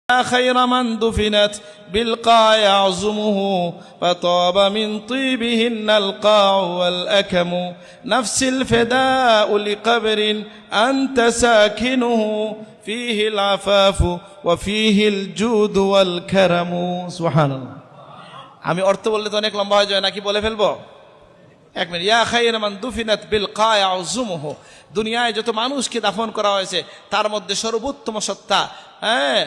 خير من دفنت بالقاع يعظمه فطاب من طيبهن القاع والأكم نفس الفداء لقبر أنت ساكنه فيه العفاف وفيه الجود والكرم سبحان الله আমি অর্থ বললে তো অনেক লম্বা হয়ে যায় নাকি বলে ফেলবো এক মিনিট ইয়া খায়রা মান দুফিনাত বিল কায়া ইয়াউজুমুহু দুনিয়ায় যত মানুষকে দাফন করা হয়েছে তার মধ্যে সর্বোত্তম সত্তা হ্যাঁ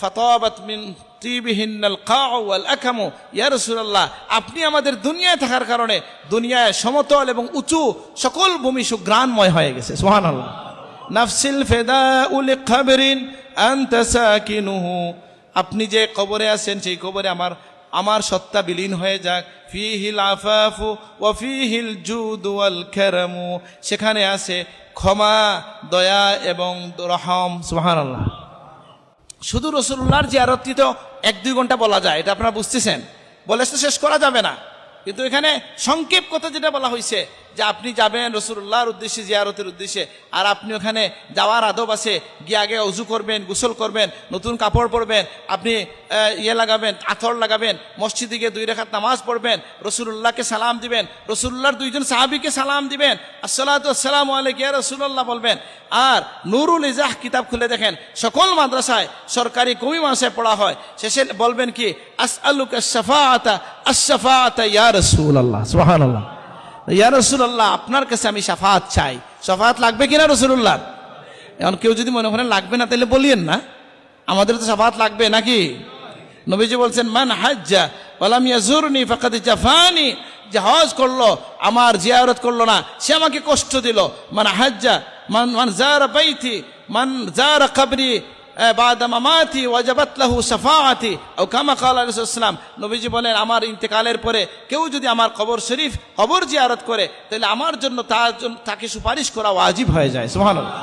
ফাতাবাত মিন তিবিহিন্নাল কাউ ওয়াল আকামু ইয়া রাসূলুল্লাহ আপনি আমাদের দুনিয়ায় থাকার কারণে দুনিয়ায় সমতল এবং উঁচু সকল ভূমি সুগ্রাণময় হয়ে গেছে সুবহানাল্লাহ নাফসিল ফিদাউ লিকবরিন আনতা সাকিনুহু আপনি যে কবরে আছেন সেই কবরে আমার সত্তা বিলীন হয়ে যাক ফিহিল আফাফু ওয়া ফিহিল জুদ ওয়াল কারামু সেখানে আছে ক্ষমা দয়া এবং রহম সুবহানাল্লাহ শুধু রাসূলুল্লাহর জিয়ারতটি তো 1-2 ঘন্টা বলা যায় এটা আপনারা বুঝতেছেন বলে তো শেষ করা যাবে না কিন্তু এখানে সংক্ষেপ কথা যেটা বলা হয়েছে যে আপনি যাবেন রাসূলুল্লাহর উদ্দেশ্যে জিয়ারতের উদ্দেশ্যে আর আপনি ওখানে যাওয়ার আদব আছে গিয়ে আগে ওযু করবেন গোসল করবেন নতুন কাপড় পরবেন আপনি লাগাবেন আতর লাগাবেন মসজিদে গিয়ে 2 রাকাত নামাজ পড়বেন রাসূলুল্লাহকে সালাম দিবেন রাসূলুল্লাহর 2 জন সাহাবীকে সালাম দিবেন আসসালাতু ওয়াসসালামু আলাইকা ইয়া রাসূলুল্লাহ বলবেন আর নূরুল ইজাহ কিতাব খুলে দেখেন সকল মাদ্রাসায় সরকারি কওমি মাদ্রাসায় পড়া হয় শেষে বলবেন কি আসআলুকা আশ-শাফাআতা ইয়া রাসূলুল্লাহ সুবহানাল্লাহ ইয়া রাসূলুল্লাহ আপনার কাছে আমি শাফাআত চাই শাফাআত লাগবে কিনা রাসূলুল্লাহ এখন কেউ যদি মনে করেন লাগবে না তাহলে বলিয়েন না আমাদের তো শাফাআত লাগবে নাকি নবীজি বলছেন মান হাজ্জা ওয়ালাম ইয়াজুরনি ফাকাদ জাফানি যে হজ করলো আমার জিয়ারত করলো না সে আমাকে কষ্ট দিল মান হাজ্জা মান যারা বাইতি মান যারা কবরি বাদা মামাতি ওয়াজাবাত লাহু শাফাআতি ও কামা ক্বালা রাসূলুল্লাহ সাল্লাল্লাহু আলাইহি ওয়াসাল্লাম নবীজি বলেন আমার ইন্তেকালের পরে কেউ যদি আমার কবর শরীফ কবর জিয়ারত করে তাহলে আমার জন্য তাকে সুপারিশ করা ওয়াজিব হয়ে যায় সুবহানাল্লাহ